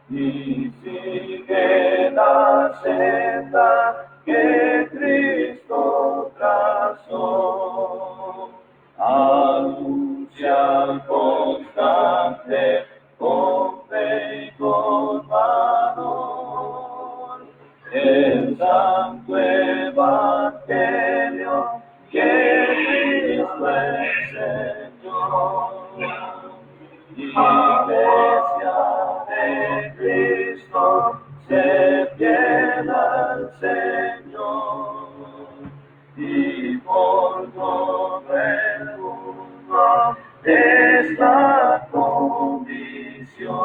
y sigue la senda que Cristo trazó. Anuncia constante con fe y con valor el santo evangelio que Cristo enseñó. Iglesia de Cristo, se fiel al Señor y por todo el mundo es la comisión.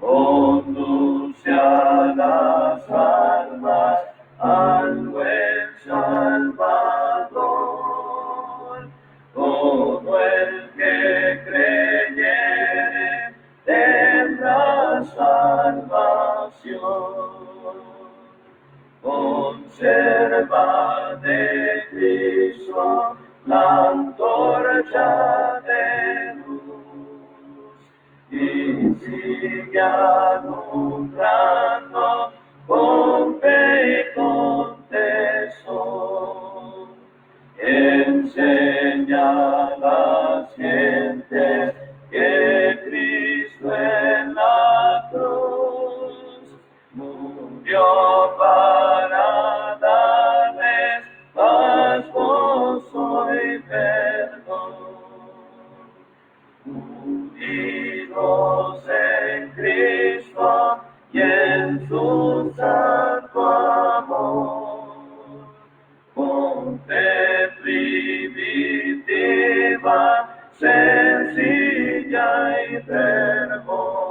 Conduce a las almas al buen Salvador. Todo el que creyere tendrá salvación. Conserva de Cristo la antorcha de luz y sigue alumbrando con fe y con tesón. Enseña a las gentes que Cristo en la cruz murió para darles paz, gozo y perdón. Unidos en Cristo y en su santo amor, con fe primitiva, sencilla y fervor,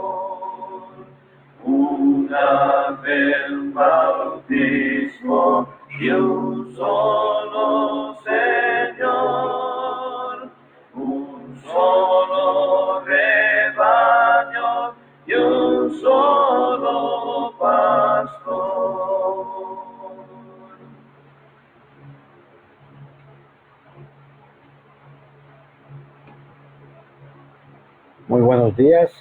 una fe, un bautismo y un solo Señor, un solo rebaño y un solo pastor. Muy buenos días,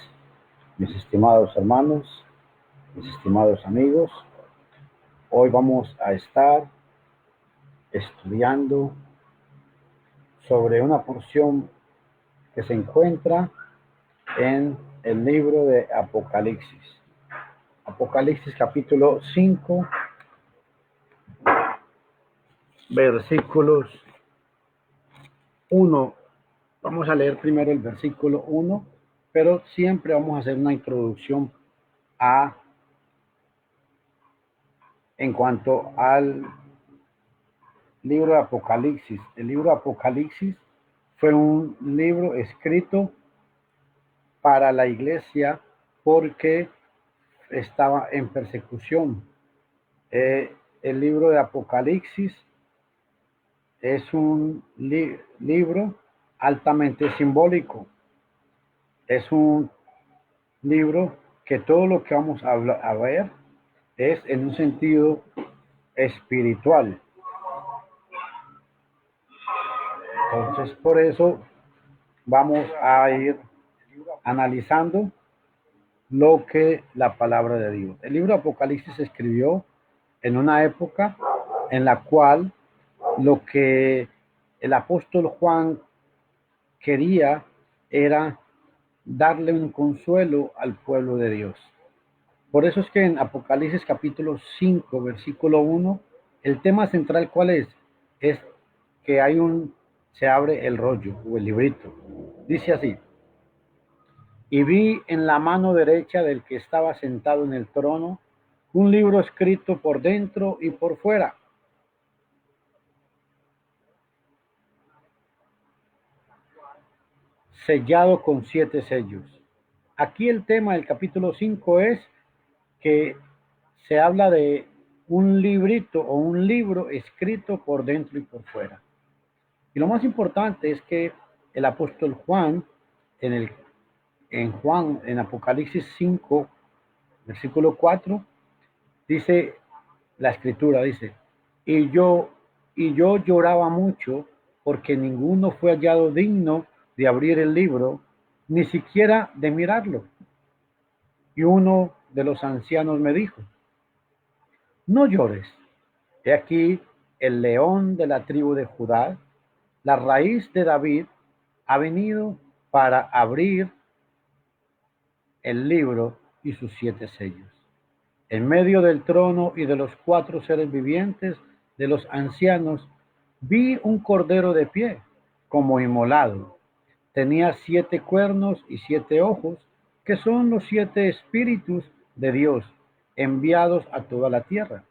mis estimados hermanos, mis estimados amigos. Hoy vamos a estar estudiando sobre una porción que se encuentra en el libro de Apocalipsis. Apocalipsis capítulo 5, versículos 1. Vamos a leer primero el versículo 1, pero siempre vamos a hacer una introducción en cuanto al libro de Apocalipsis. El libro de Apocalipsis fue un libro escrito para la iglesia porque estaba en persecución. El libro de Apocalipsis es un libro altamente simbólico. Es un libro que todo lo que vamos a ver es en un sentido espiritual. Entonces, por eso vamos a ir analizando lo que la palabra de Dios. El libro de Apocalipsis se escribió en una época en la cual lo que el apóstol Juan quería era darle un consuelo al pueblo de Dios. Por eso es que en Apocalipsis capítulo 5, versículo 1, el tema central, ¿cuál es? Es que se abre el rollo o el librito. Dice así: y vi en la mano derecha del que estaba sentado en el trono un libro escrito por dentro y por fuera, sellado con 7 sellos. Aquí el tema del capítulo 5 es que se habla de un librito o un libro escrito por dentro y por fuera. Y lo más importante es que el apóstol Juan, en Apocalipsis 5, versículo 4, dice, la escritura dice, y yo lloraba mucho porque ninguno fue hallado digno de abrir el libro, ni siquiera de mirarlo. Y uno de los ancianos me dijo, no llores. He aquí el león de la tribu de Judá, la raíz de David, ha venido para abrir el libro y sus 7 sellos. En medio del trono y de los 4 seres vivientes de los ancianos, vi un cordero de pie, como inmolado. Tenía 7 cuernos y 7 ojos, que son los 7 espíritus de Dios, enviados a toda la tierra.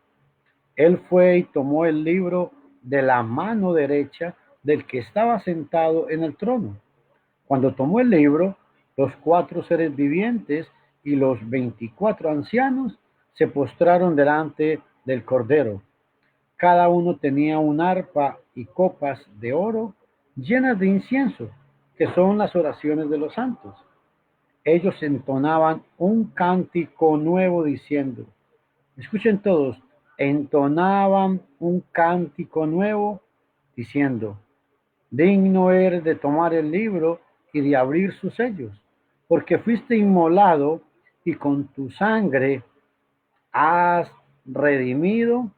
Él fue y tomó el libro de la mano derecha del que estaba sentado en el trono. Cuando tomó el libro, los 4 seres vivientes y los 24 ancianos se postraron delante del Cordero. Cada uno tenía un arpa y copas de oro llenas de incienso, que son las oraciones de los santos. Ellos entonaban un cántico nuevo diciendo, escuchen todos, entonaban un cántico nuevo diciendo, digno eres de tomar el libro y de abrir sus sellos, porque fuiste inmolado y con tu sangre has redimido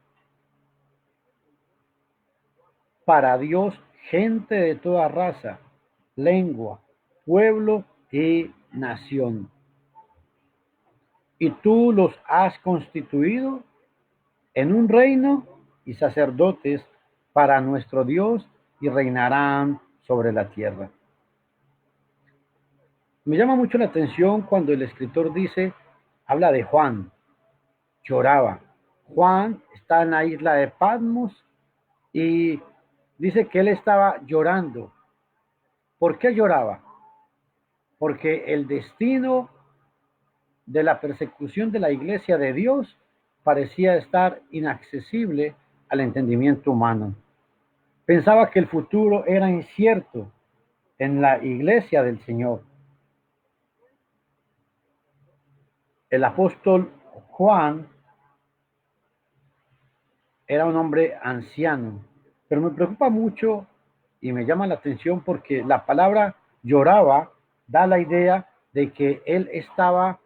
para Dios gente de toda raza, lengua, pueblo y nación. Y tú los has constituido en un reino y sacerdotes para nuestro Dios y reinarán sobre la tierra. Me llama mucho la atención cuando el escritor dice, habla de Juan, lloraba. Juan está en la isla de Patmos y dice que él estaba llorando. ¿Por qué lloraba? Porque el destino de la persecución de la iglesia de Dios parecía estar inaccesible al entendimiento humano. Pensaba que el futuro era incierto en la iglesia del Señor. El apóstol Juan era un hombre anciano, pero me preocupa mucho y me llama la atención porque la palabra lloraba da la idea de que él estaba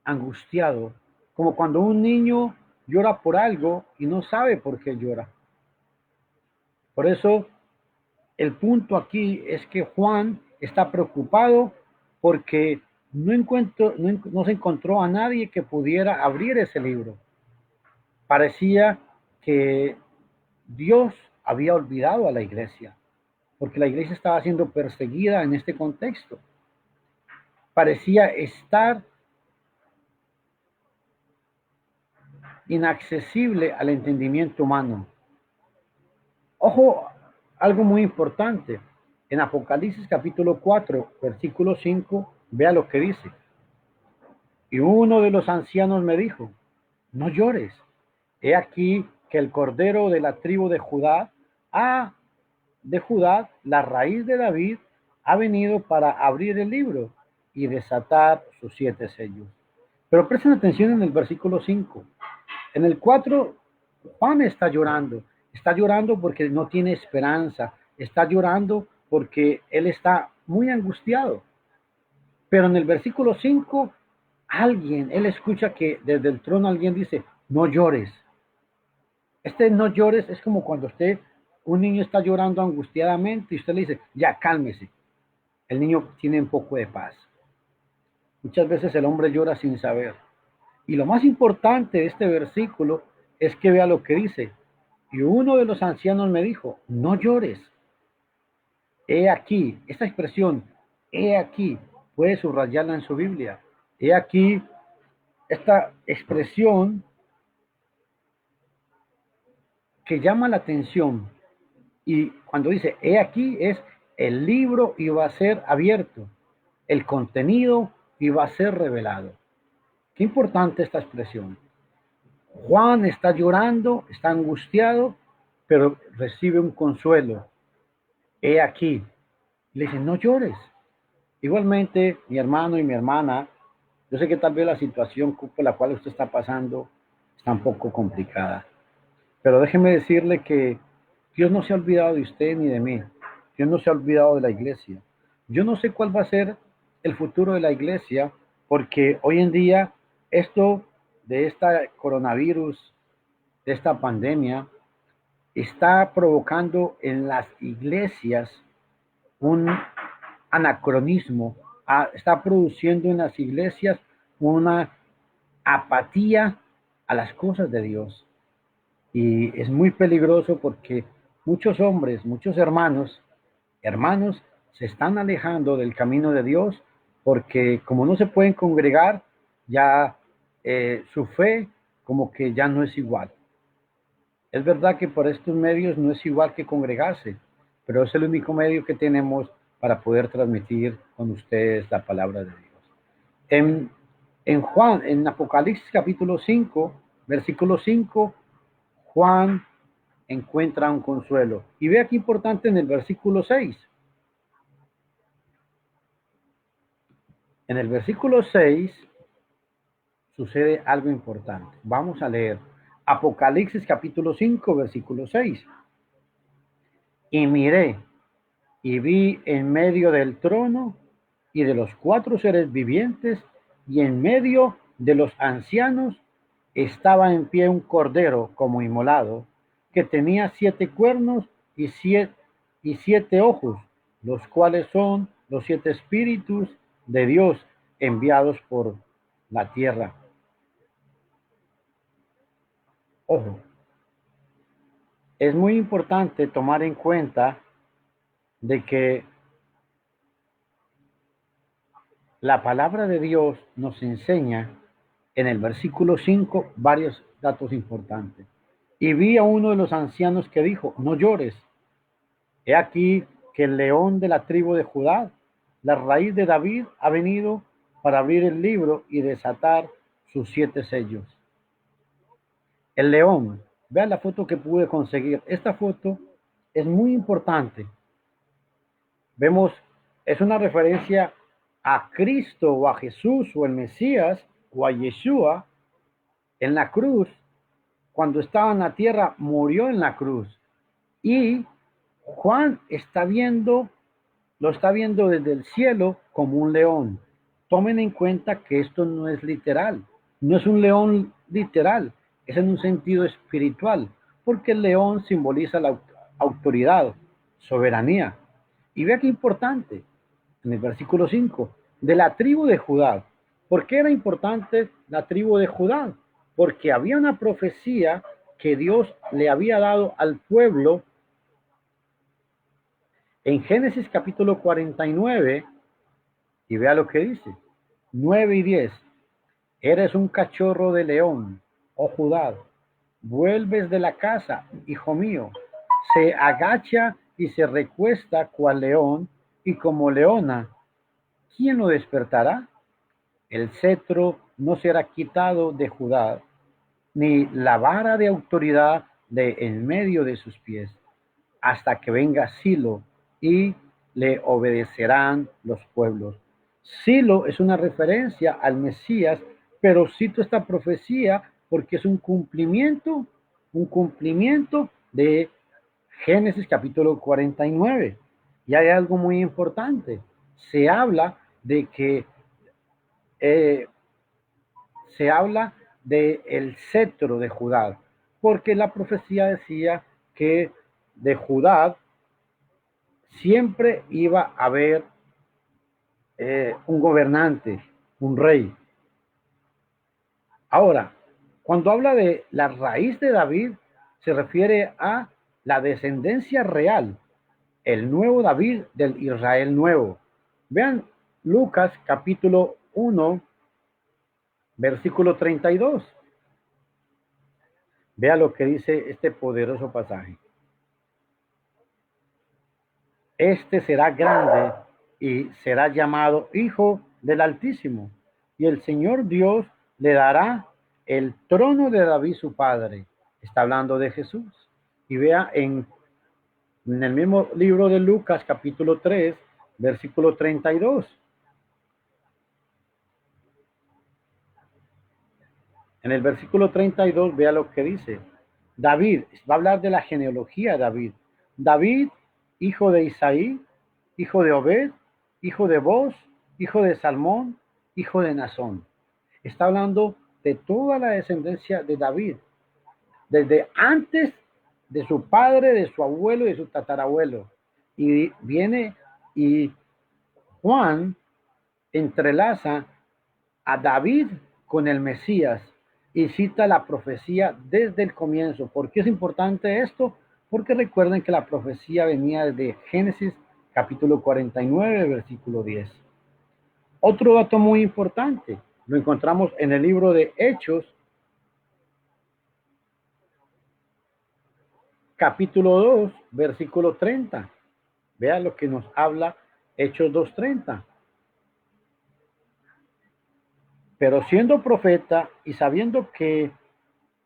angustiado, como cuando un niño llora por algo y no sabe por qué llora. Por eso el punto aquí es que Juan está preocupado porque no se encontró a nadie que pudiera abrir ese libro. Parecía que Dios había olvidado a la iglesia, porque la iglesia estaba siendo perseguida en este contexto. Parecía estar inaccesible al entendimiento humano. Ojo, algo muy importante. En Apocalipsis capítulo 4, versículo 5, vea lo que dice. Y uno de los ancianos me dijo, no llores. He aquí que el cordero de la tribu de Judá, la raíz de David, ha venido para abrir el libro y desatar sus 7 sellos. Pero presten atención en el versículo 5. En el 4, Juan está llorando porque no tiene esperanza, está llorando porque él está muy angustiado. Pero en el versículo 5, él escucha que desde el trono alguien dice, no llores. Este no llores es como cuando un niño está llorando angustiadamente y usted le dice, ya cálmese. El niño tiene un poco de paz. Muchas veces el hombre llora sin saber. Y lo más importante de este versículo es que vea lo que dice. Y uno de los ancianos me dijo, no llores. He aquí, esta expresión, he aquí, puede subrayarla en su Biblia. He aquí, esta expresión que llama la atención. Y cuando dice, he aquí, es el libro iba a ser abierto, el contenido iba a ser revelado. Qué importante esta expresión. Juan está llorando, está angustiado, pero recibe un consuelo. He aquí. Le dicen, no llores. Igualmente, mi hermano y mi hermana, yo sé que tal vez la situación por la cual usted está pasando está un poco complicada. Pero déjeme decirle que Dios no se ha olvidado de usted ni de mí. Dios no se ha olvidado de la iglesia. Yo no sé cuál va a ser el futuro de la iglesia porque hoy en día esto de esta coronavirus, de esta pandemia, está provocando en las iglesias un anacronismo, está produciendo en las iglesias una apatía a las cosas de Dios. Y es muy peligroso porque muchos hombres, muchos hermanos se están alejando del camino de Dios porque como no se pueden congregar, ya su fe como que ya no es igual. Es verdad que por estos medios no es igual que congregarse, pero es el único medio que tenemos para poder transmitir con ustedes la palabra de Dios. En, en Apocalipsis capítulo 5, versículo 5, Juan encuentra un consuelo. Y vea qué importante en el versículo 6. En el versículo 6 sucede algo importante. Vamos a leer Apocalipsis capítulo 5, versículo 6. Y miré y vi en medio del trono y de los cuatro seres vivientes y en medio de los ancianos estaba en pie un cordero como inmolado, que tenía 7 cuernos y siete ojos, los cuales son los 7 espíritus de Dios enviados por la tierra. Ojo, es muy importante tomar en cuenta de que la palabra de Dios nos enseña en el versículo 5 varios datos importantes. Y vi a uno de los ancianos que dijo, no llores. He aquí que el león de la tribu de Judá, la raíz de David, ha venido para abrir el libro y desatar sus 7 sellos. El león, vean la foto que pude conseguir. Esta foto es muy importante. Vemos, es una referencia a Cristo o a Jesús o el Mesías o a Yeshua en la cruz. Cuando estaba en la tierra, murió en la cruz. Y Juan lo está viendo desde el cielo como un león. Tomen en cuenta que esto no es literal, no es un león literal, es en un sentido espiritual, porque el león simboliza la autoridad, soberanía. Y vea qué importante, en el versículo 5, de la tribu de Judá. ¿Por qué era importante la tribu de Judá? Porque había una profecía que Dios le había dado al pueblo en Génesis capítulo 49, y vea lo que dice, 9 y 10. Eres un cachorro de león, oh Judá, vuelves de la casa, hijo mío, se agacha y se recuesta cual león, y como leona, ¿quién lo despertará? El cetro no será quitado de Judá, ni la vara de autoridad de en medio de sus pies, hasta que venga Silo, y le obedecerán los pueblos. Silo es una referencia al Mesías, pero cito esta profecía porque es un cumplimiento de Génesis capítulo 49. Y hay algo muy importante. Se habla de que eh, se habla de el cetro de Judá, porque la profecía decía que de Judá siempre iba a haber un gobernante, un rey. Ahora, cuando habla de la raíz de David, se refiere a la descendencia real, el nuevo David del Israel nuevo. Vean Lucas capítulo 1, versículo 32. Vea lo que dice este poderoso pasaje. Este será grande y será llamado Hijo del Altísimo, y el Señor Dios le dará el trono de David su padre. Está hablando de Jesús. Y vea en el mismo libro de Lucas, capítulo 3, versículo 32. En el versículo 32, vea lo que dice. David, va a hablar de la genealogía de David. David, hijo de Isaí, hijo de Obed, hijo de Boz, hijo de Salmón, hijo de Nazón. Está hablando de toda la descendencia de David, desde antes de su padre, de su abuelo y de su tatarabuelo. Y viene y Juan entrelaza a David con el Mesías y cita la profecía desde el comienzo. ¿Por qué es importante esto? Porque recuerden que la profecía venía desde Génesis capítulo 49, versículo 10. Otro dato muy importante, lo encontramos en el libro de Hechos, capítulo 2, versículo 30. Vea lo que nos habla Hechos 2:30. Pero siendo profeta y sabiendo que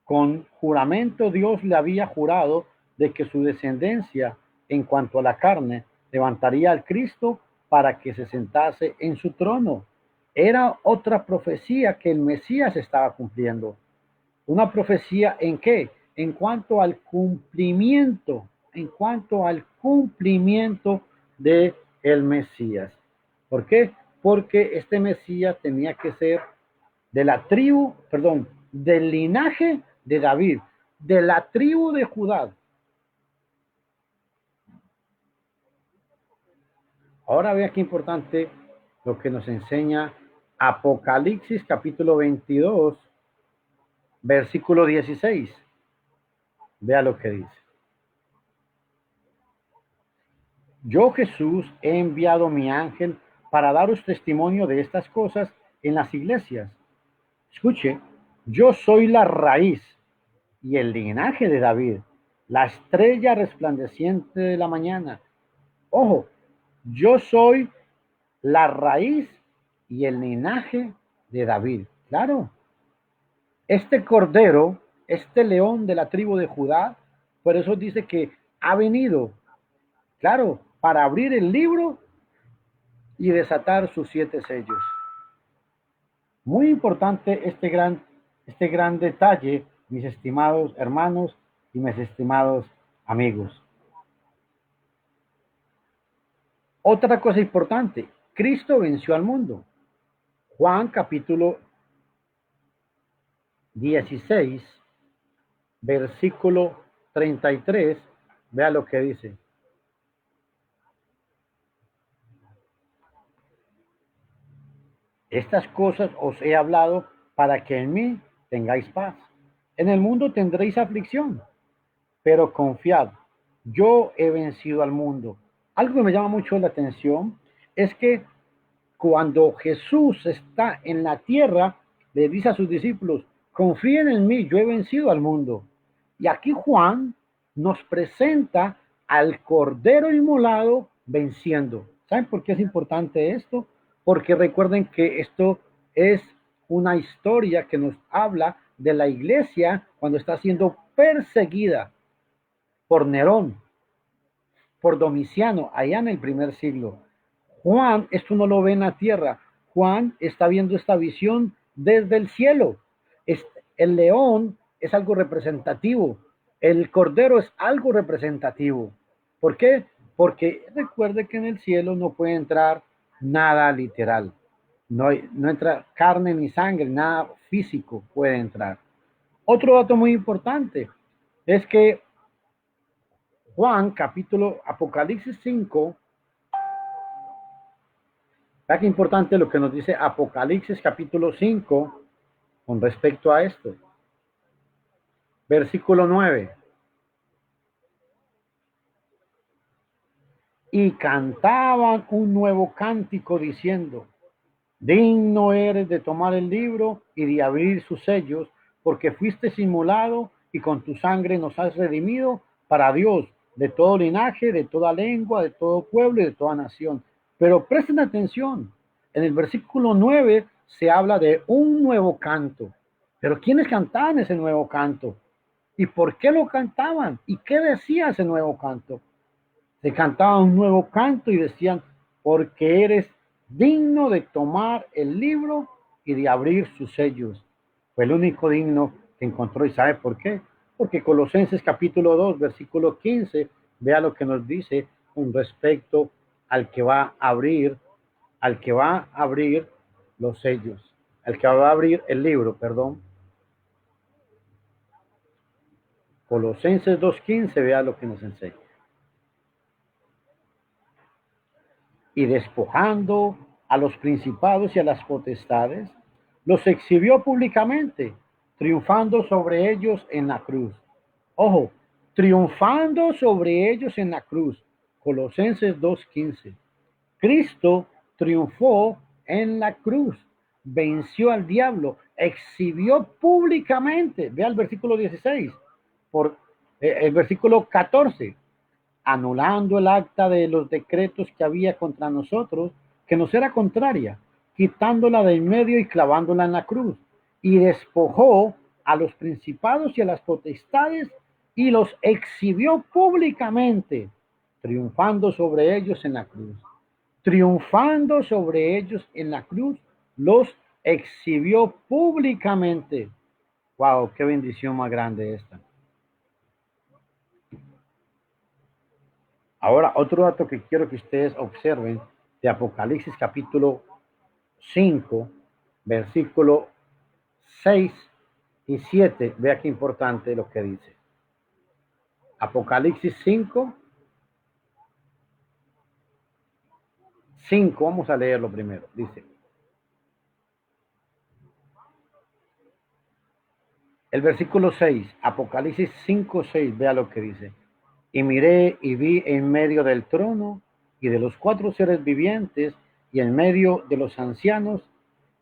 con juramento Dios le había jurado de que su descendencia en cuanto a la carne levantaría al Cristo para que se sentase en su trono. Era otra profecía que el Mesías estaba cumpliendo. Una profecía en qué? En cuanto al cumplimiento de el Mesías. ¿Por qué? Porque este Mesías tenía que ser de la tribu, perdón, del linaje de David, de la tribu de Judá. Ahora vea qué importante lo que nos enseña Apocalipsis capítulo 22, versículo 16. Vea lo que dice. Yo, Jesús, he enviado mi ángel para daros testimonio de estas cosas en las iglesias. Escuche, yo soy la raíz y el linaje de David, la estrella resplandeciente de la mañana. Ojo, yo soy la raíz y el linaje de David. Claro, este cordero, este león de la tribu de Judá, por eso dice que ha venido, claro, para abrir el libro y desatar sus 7 sellos. Muy importante este gran detalle, mis estimados hermanos y mis estimados amigos. Otra cosa importante, Cristo venció al mundo. Juan capítulo 16, versículo 33, vea lo que dice. Estas cosas os he hablado para que en mí tengáis paz. En el mundo tendréis aflicción, pero confiad, yo he vencido al mundo. Algo que me llama mucho la atención es que cuando Jesús está en la tierra, le dice a sus discípulos, confíen en mí, yo he vencido al mundo. Y aquí Juan nos presenta al Cordero inmolado venciendo. ¿Saben por qué es importante esto? Porque recuerden que esto es una historia que nos habla de la iglesia cuando está siendo perseguida por Nerón, por Domiciano, allá en el primer siglo. Juan, esto no lo ve en la tierra. Juan está viendo esta visión desde el cielo. El león es algo representativo. El cordero es algo representativo. ¿Por qué? Porque recuerde que en el cielo no puede entrar nada literal. No entra carne ni sangre, nada físico puede entrar. Otro dato muy importante es que Juan, capítulo Apocalipsis 5, vea qué importante lo que nos dice Apocalipsis capítulo 5 con respecto a esto. Versículo 9. Y cantaban un nuevo cántico diciendo, digno eres de tomar el libro y de abrir sus sellos, porque fuiste inmolado y con tu sangre nos has redimido para Dios, de todo linaje, de toda lengua, de todo pueblo y de toda nación. Pero presten atención, en el versículo 9 se habla de un nuevo canto. Pero ¿quiénes cantaban ese nuevo canto? ¿Y por qué lo cantaban? ¿Y qué decía ese nuevo canto? Se cantaba un nuevo canto y decían, porque eres digno de tomar el libro y de abrir sus sellos. Fue el único digno que encontró. ¿Y sabe por qué? Porque Colosenses capítulo 2, versículo 15, vea lo que nos dice con respecto al que va a abrir los sellos. El que va a abrir el libro, perdón. Colosenses 2:15, vea lo que nos enseña. Y despojando a los principados y a las potestades, los exhibió públicamente, triunfando sobre ellos en la cruz. Ojo, triunfando sobre ellos en la cruz. Colosenses 2:15. Cristo triunfó en la cruz, venció al diablo, exhibió públicamente. Vea el versículo 16, por el versículo 14, anulando el acta de los decretos que había contra nosotros, que nos era contraria, quitándola de en medio y clavándola en la cruz, y despojó a los principados y a las potestades y los exhibió públicamente, triunfando sobre ellos en la cruz. Triunfando sobre ellos en la cruz, los exhibió públicamente. Wow, qué bendición más grande esta. Ahora, otro dato que quiero que ustedes observen de Apocalipsis capítulo 5, versículo 6 y 7. Vea qué importante lo que dice. Apocalipsis 5, 5, vamos a leerlo primero. Dice, el versículo 6, Apocalipsis 5, 6, vea lo que dice. Y miré y vi en medio del trono y de los cuatro seres vivientes y en medio de los ancianos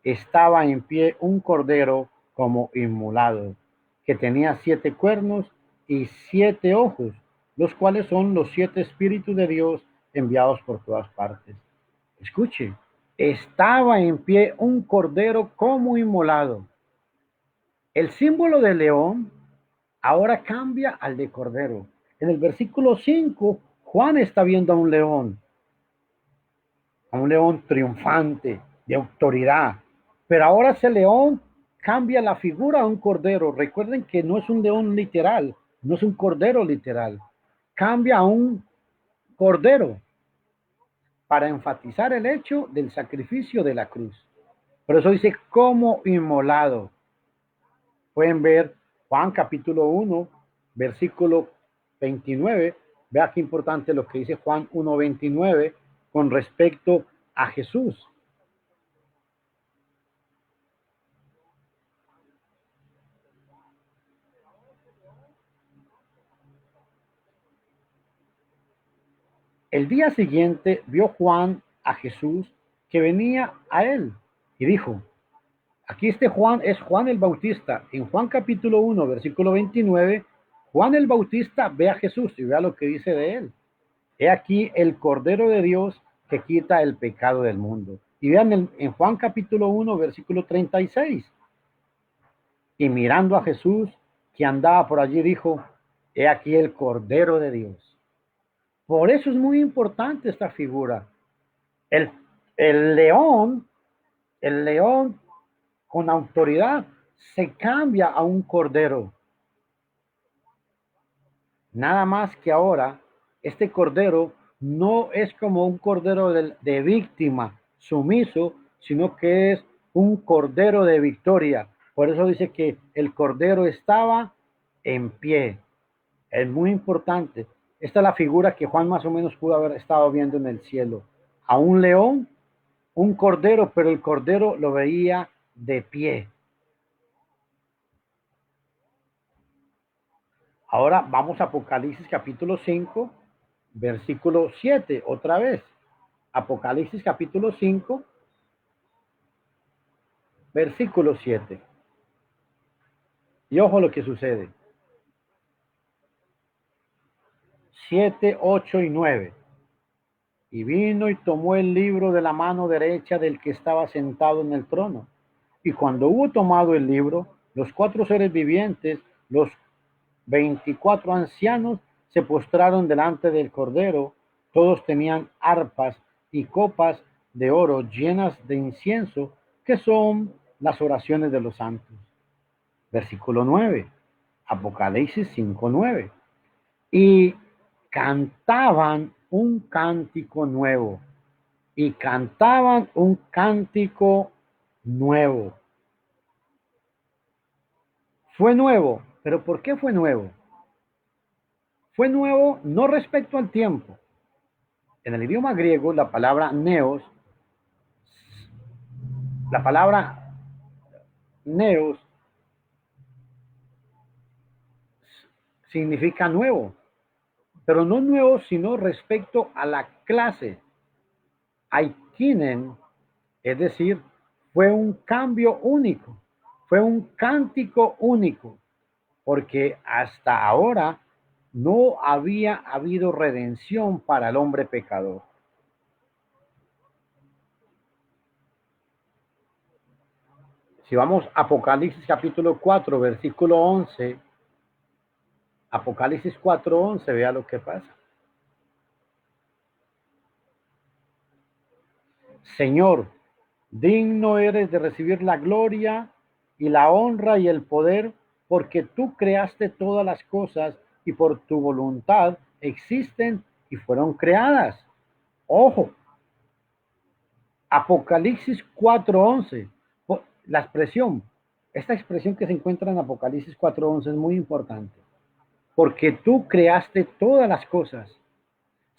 estaba en pie un cordero como inmolado, que tenía 7 cuernos y 7 ojos, los cuales son los 7 espíritus de Dios enviados por todas partes. Escuche, estaba en pie un cordero como inmolado. El símbolo de león ahora cambia al de cordero. En el versículo 5, Juan está viendo a un león triunfante, de autoridad. Pero ahora ese león cambia la figura a un cordero. Recuerden que no es un león literal, no es un cordero literal. Cambia a un cordero para enfatizar el hecho del sacrificio de la cruz. Por eso dice como inmolado. Pueden ver Juan capítulo 1, versículo 29. Vea qué importante lo que dice Juan 1:29 con respecto a Jesús. El día siguiente vio Juan a Jesús que venía a él y dijo, aquí este Juan es Juan el Bautista. En Juan capítulo 1, versículo 29, Juan el Bautista ve a Jesús y vea lo que dice de él. He aquí el Cordero de Dios que quita el pecado del mundo. Y vean en Juan capítulo 1, versículo 36. Y mirando a Jesús que andaba por allí, dijo, he aquí el Cordero de Dios. Por eso es muy importante esta figura. El, el león, el león con autoridad se cambia a un cordero. Nada más que ahora, este cordero no es como un cordero de víctima, sumiso, sino que es un cordero de victoria. Por eso dice que el cordero estaba en pie. Es muy importante. Esta es la figura que Juan más o menos pudo haber estado viendo en el cielo. A un león, un cordero, pero el cordero lo veía de pie. Ahora vamos a Apocalipsis capítulo 5, versículo 7, otra vez. Apocalipsis capítulo 5, versículo 7. Y ojo lo que sucede. 7, 8 y 9. Y vino y tomó el libro de la mano derecha del que estaba sentado en el trono. Y cuando hubo tomado el libro, los 4 seres vivientes, los 24 ancianos, se postraron delante del Cordero. Todos tenían arpas y copas de oro llenas de incienso, que son las oraciones de los santos. Versículo 9, Apocalipsis 5:9. Y cantaban un cántico nuevo, y cantaban un cántico nuevo. Fue nuevo, pero ¿por qué fue nuevo? Fue nuevo no respecto al tiempo. En el idioma griego, la palabra neos, la palabra neos significa nuevo, pero no nuevo, sino respecto a la clase. Aikinen, es decir, fue un cambio único, fue un cántico único, porque hasta ahora no había habido redención para el hombre pecador. Si vamos a Apocalipsis capítulo 4, versículo 11, Apocalipsis 4:11, vea lo que pasa. Señor, digno eres de recibir la gloria y la honra y el poder, porque tú creaste todas las cosas y por tu voluntad existen y fueron creadas. Ojo, Apocalipsis 4:11, la expresión, esta expresión que se encuentra en Apocalipsis 4:11 es muy importante, porque tú creaste todas las cosas.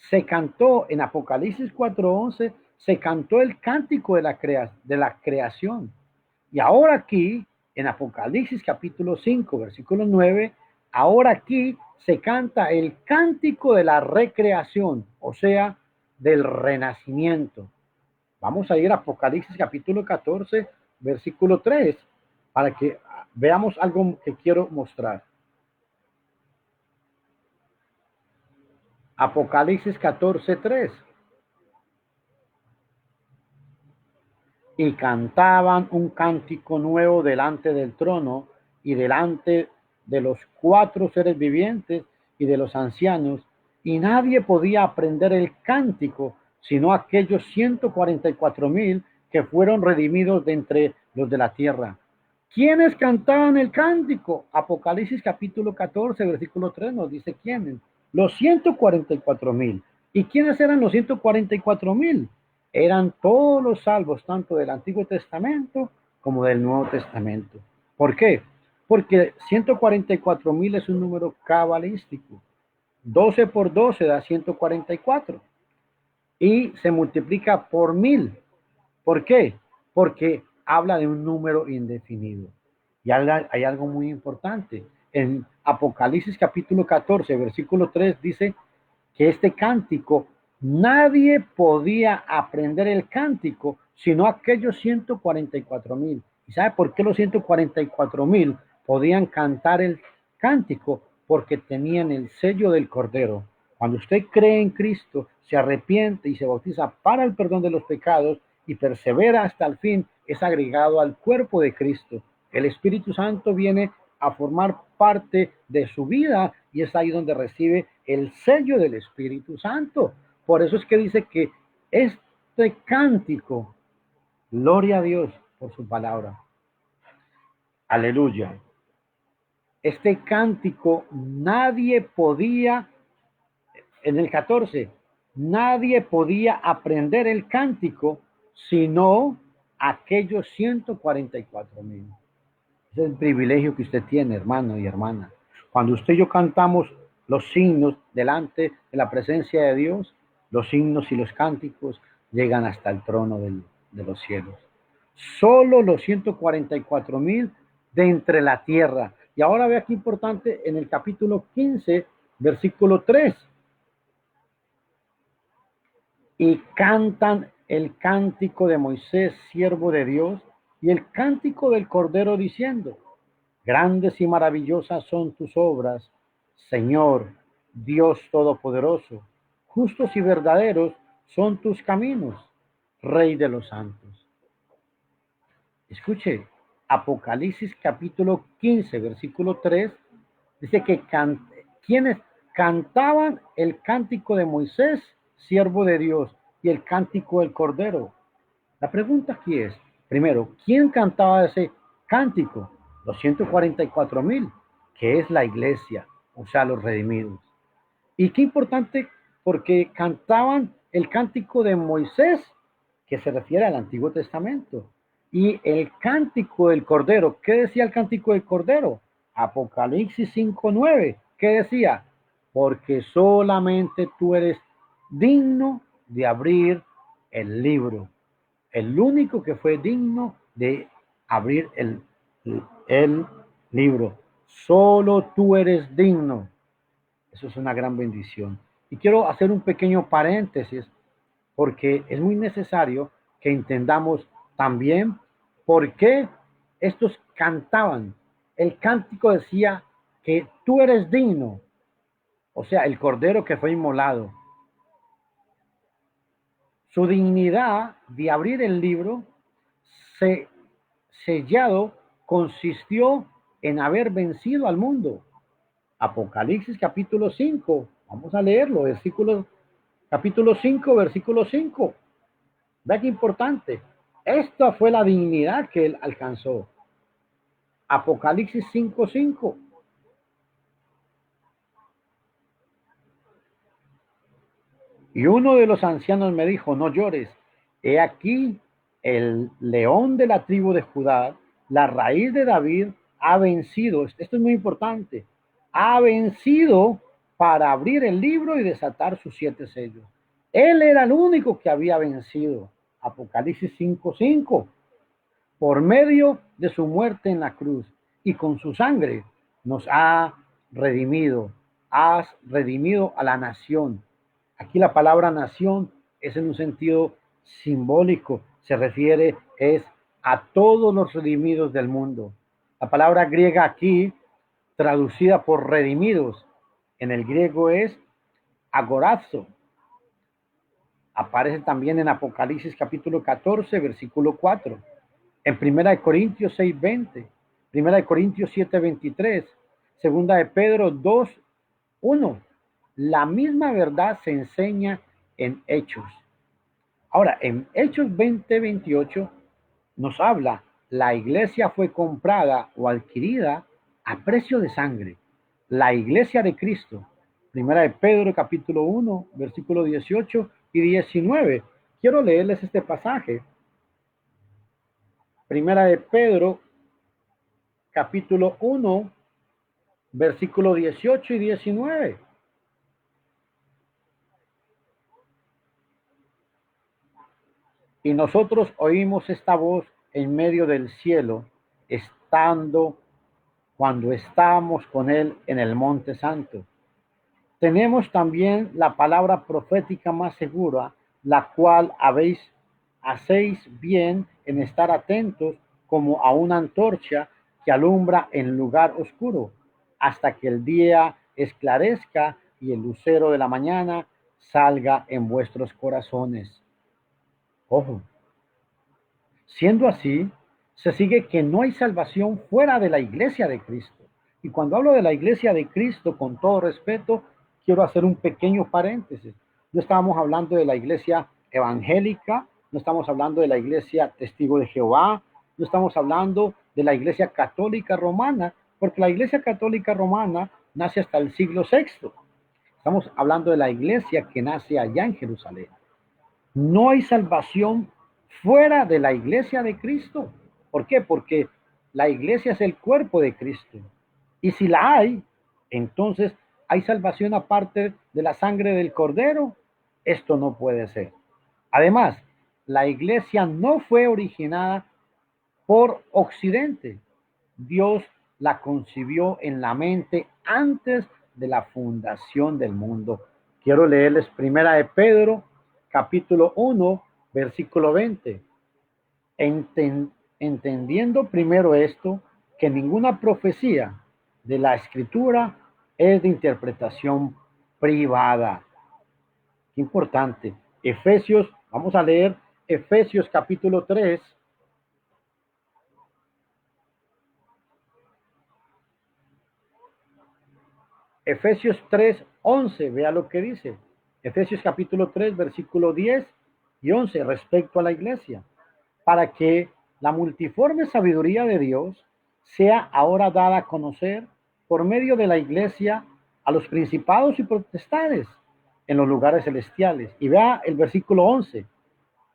Se cantó en Apocalipsis 4:11, se cantó el cántico de la creación. Y ahora aquí, en Apocalipsis capítulo 5, versículo 9, ahora aquí se canta el cántico de la recreación, o sea, del renacimiento. Vamos a ir a Apocalipsis capítulo 14, versículo 3, para que veamos algo que quiero mostrar. Apocalipsis 14:3. Y cantaban un cántico nuevo delante del trono y delante de los cuatro seres vivientes y de los ancianos, y nadie podía aprender el cántico, sino aquellos 144,000 que fueron redimidos de entre los de la tierra. ¿Quiénes cantaban el cántico? Apocalipsis capítulo 14, versículo 3 nos dice quiénes. Los 144,000. ¿Y quiénes eran los 144,000? Eran todos los salvos, tanto del Antiguo Testamento como del Nuevo Testamento. ¿Por qué? Porque 144,000 es un número cabalístico. 12 por 12 da 144 y se multiplica por 1000. ¿Por qué? Porque habla de un número indefinido. Y hay algo muy importante. En Apocalipsis capítulo 14, versículo 3 dice que este cántico, nadie podía aprender el cántico, sino aquellos 144,000. ¿Y sabe por qué los 144,000 podían cantar el cántico? Porque tenían el sello del Cordero. Cuando usted cree en Cristo, se arrepiente y se bautiza para el perdón de los pecados y persevera hasta el fin, es agregado al cuerpo de Cristo. El Espíritu Santo viene a formar parte de su vida y es ahí donde recibe el sello del Espíritu Santo. Por eso es que dice que este cántico, gloria a Dios por su palabra. Aleluya. Este cántico nadie podía, en el 14, nadie podía aprender el cántico sino aquellos 144,000. Ese es el privilegio que usted tiene, hermano y hermana. Cuando usted y yo cantamos los signos delante de la presencia de Dios, los signos y los cánticos llegan hasta el trono de los cielos. Solo los 144,000 de entre la tierra. Y ahora ve aquí importante en el capítulo 15, versículo 3. Y cantan el cántico de Moisés, siervo de Dios, y el cántico del Cordero diciendo: grandes y maravillosas son tus obras, Señor, Dios Todopoderoso. Justos y verdaderos son tus caminos, Rey de los santos. Escuche, Apocalipsis capítulo 15, versículo 3, dice que quienes cantaban el cántico de Moisés, siervo de Dios, y el cántico del Cordero. La pregunta aquí es, primero, ¿quién cantaba ese cántico? Los 144,000, que es la iglesia, o sea, los redimidos. Y qué importante, porque cantaban el cántico de Moisés, que se refiere al Antiguo Testamento. Y el cántico del Cordero, ¿qué decía el cántico del Cordero? Apocalipsis 5:9, ¿qué decía? Porque solamente tú eres digno de abrir el libro. El único que fue digno de abrir el libro. Solo tú eres digno. Eso es una gran bendición. Y quiero hacer un pequeño paréntesis porque es muy necesario que entendamos también por qué estos cantaban. El cántico decía que tú eres digno, o sea, el cordero que fue inmolado. Su dignidad de abrir el libro se, sellado consistió en haber vencido al mundo. Apocalipsis capítulo 5, vamos a leerlo, capítulo 5, versículo 5. Vea qué importante. Esta fue la dignidad que él alcanzó. Apocalipsis 5:5. Y uno de los ancianos me dijo, no llores. He aquí el león de la tribu de Judá, la raíz de David, ha vencido. Esto es muy importante. Ha vencido para abrir el libro y desatar sus 7 sellos. Él era el único que había vencido. Apocalipsis 5:5. Por medio de su muerte en la cruz y con su sangre nos ha redimido. Has redimido a la nación. Aquí la palabra nación es en un sentido simbólico, se refiere es a todos los redimidos del mundo. La palabra griega aquí, traducida por redimidos, en el griego es agorazo. Aparece también en Apocalipsis capítulo 14, versículo 4. En Primera de Corintios 6:20, Primera de Corintios 7:23, Segunda de Pedro 2:1. La misma verdad se enseña en Hechos. Ahora, en Hechos 20:28 nos habla, la iglesia fue comprada o adquirida a precio de sangre. La iglesia de Cristo. Primera de Pedro capítulo 1, versículo 18 y 19. Quiero leerles este pasaje. Primera de Pedro capítulo 1, versículo 18 y 19. Y nosotros oímos esta voz en medio del cielo, estando cuando estábamos con él en el monte santo. Tenemos también la palabra profética más segura, la cual hacéis bien en estar atentos como a una antorcha que alumbra en lugar oscuro, hasta que el día esclarezca y el lucero de la mañana salga en vuestros corazones. Ojo, siendo así, se sigue que no hay salvación fuera de la iglesia de Cristo. Y cuando hablo de la iglesia de Cristo, con todo respeto, quiero hacer un pequeño paréntesis. No estábamos hablando de la iglesia evangélica, no estamos hablando de la iglesia testigo de Jehová, no estamos hablando de la iglesia católica romana, porque la iglesia católica romana nace hasta el siglo VI. Estamos hablando de la iglesia que nace allá en Jerusalén. No hay salvación fuera de la iglesia de Cristo. ¿Por qué? Porque la iglesia es el cuerpo de Cristo. Y si la hay, entonces hay salvación aparte de la sangre del Cordero. Esto no puede ser. Además, la iglesia no fue originada por Occidente. Dios la concibió en la mente antes de la fundación del mundo. Quiero leerles Primera de Pedro, capítulo 1, versículo 20. Entendiendo primero esto, que ninguna profecía de la Escritura es de interpretación privada. Qué importante. Efesios, vamos a leer Efesios capítulo 3. Efesios 3:11, vea lo que dice. Efesios capítulo 3, versículo 10 y 11, respecto a la iglesia. Para que la multiforme sabiduría de Dios sea ahora dada a conocer por medio de la iglesia a los principados y potestades en los lugares celestiales. Y vea el versículo 11,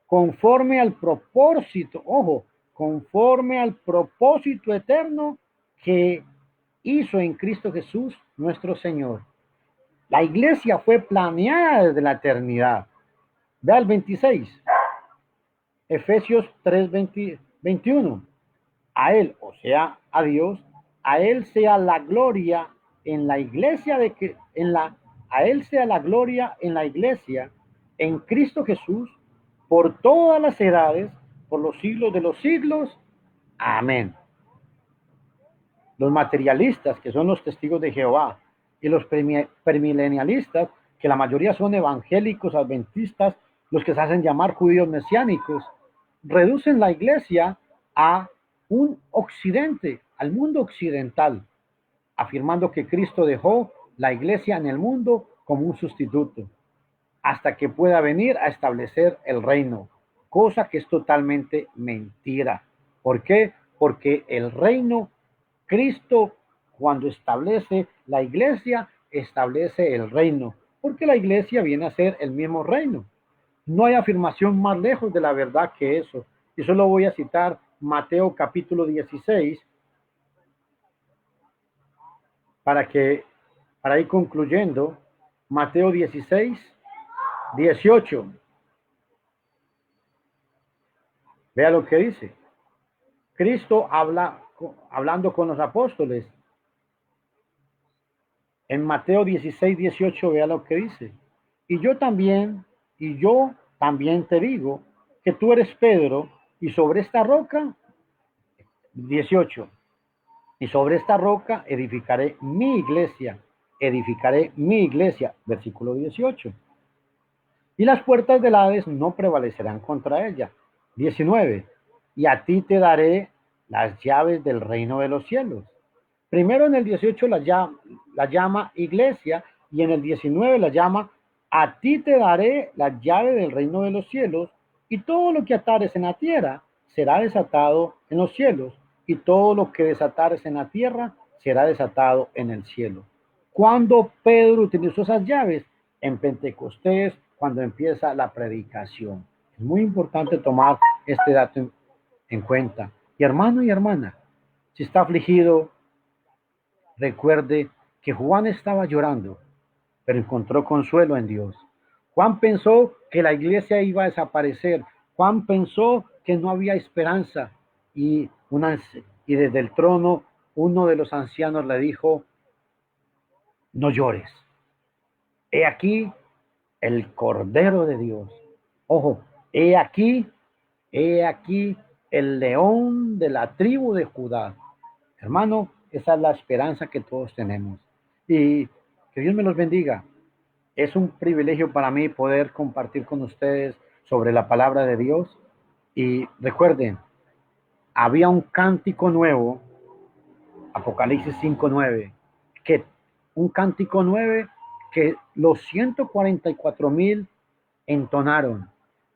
conforme al propósito, ojo, conforme al propósito eterno que hizo en Cristo Jesús nuestro Señor. La iglesia fue planeada desde la eternidad. Ve al 26, Efesios 3, 21. A Él, o sea, a Dios, a Él sea la gloria en la iglesia a Él sea la gloria en la iglesia, en Cristo Jesús, por todas las edades, por los siglos de los siglos. Amén. Los materialistas, que son los testigos de Jehová, y los premilenialistas, que la mayoría son evangélicos, adventistas, los que se hacen llamar judíos mesiánicos, reducen la iglesia a un occidente, al mundo occidental, afirmando que Cristo dejó la iglesia en el mundo como un sustituto, hasta que pueda venir a establecer el reino, cosa que es totalmente mentira. ¿Por qué? Porque el reino, Cristo, cuando establece la iglesia, establece el reino, porque la iglesia viene a ser el mismo reino. No hay afirmación más lejos de la verdad que eso. Y solo voy a citar Mateo capítulo 16 para ir concluyendo. Mateo 16, 18. Vea lo que dice. Cristo hablando con los apóstoles. En Mateo 16, 18, vea lo que dice. Y yo también te digo que tú eres Pedro, y sobre esta roca, 18, y sobre esta roca edificaré mi iglesia, versículo 18. Y las puertas del Hades no prevalecerán contra ella. 19. Y a ti te daré las llaves del reino de los cielos. Primero en el 18 la llama iglesia, y en el 19 la llama a ti te daré la llave del reino de los cielos, y todo lo que atares en la tierra será desatado en los cielos, y todo lo que desatares en la tierra será desatado en el cielo. ¿Cuándo Pedro utilizó esas llaves? En Pentecostés, cuando empieza la predicación. Es muy importante tomar este dato en cuenta. Y hermano y hermana, si está afligido, recuerde que Juan estaba llorando, pero encontró consuelo en Dios. Juan pensó que la iglesia iba a desaparecer. Juan pensó que no había esperanza. Y desde el trono uno de los ancianos le dijo: no llores. He aquí el Cordero de Dios. Ojo, he aquí el león de la tribu de Judá. Hermano, esa es la esperanza que todos tenemos. Y que Dios me los bendiga. Es un privilegio para mí poder compartir con ustedes sobre la palabra de Dios. Y recuerden, había un cántico nuevo, Apocalipsis 5:9, que un cántico nuevo que los 144,000 entonaron.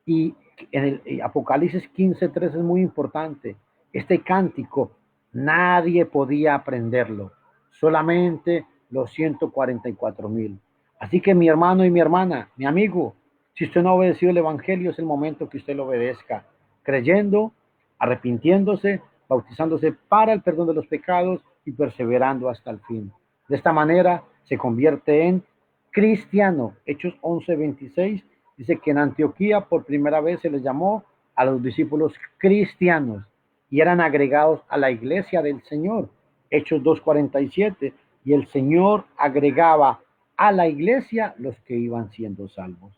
Y en el Apocalipsis 15:3 es muy importante. Este cántico nadie podía aprenderlo, solamente los 144,000. Así que mi hermano y mi hermana, mi amigo, si usted no ha obedecido el Evangelio, es el momento que usted lo obedezca, creyendo, arrepintiéndose, bautizándose para el perdón de los pecados y perseverando hasta el fin. De esta manera se convierte en cristiano. Hechos 11:26 dice que en Antioquía por primera vez se les llamó a los discípulos cristianos y eran agregados a la iglesia del Señor. Hechos 2:47, y el Señor agregaba a la iglesia los que iban siendo salvos.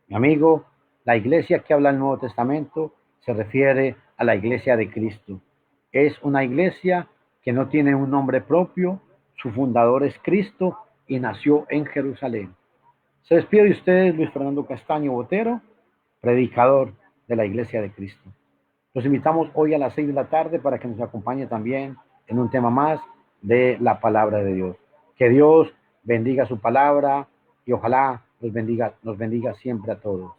Mi amigo, la iglesia que habla el Nuevo Testamento se refiere a la iglesia de Cristo. Es una iglesia que no tiene un nombre propio, su fundador es Cristo y nació en Jerusalén. Se despide de ustedes Luis Fernando Castaño Botero, predicador de la Iglesia de Cristo. Los invitamos hoy a las 6 de la tarde para que nos acompañe también en un tema más de la palabra de Dios. Que Dios bendiga su palabra y ojalá nos bendiga siempre a todos.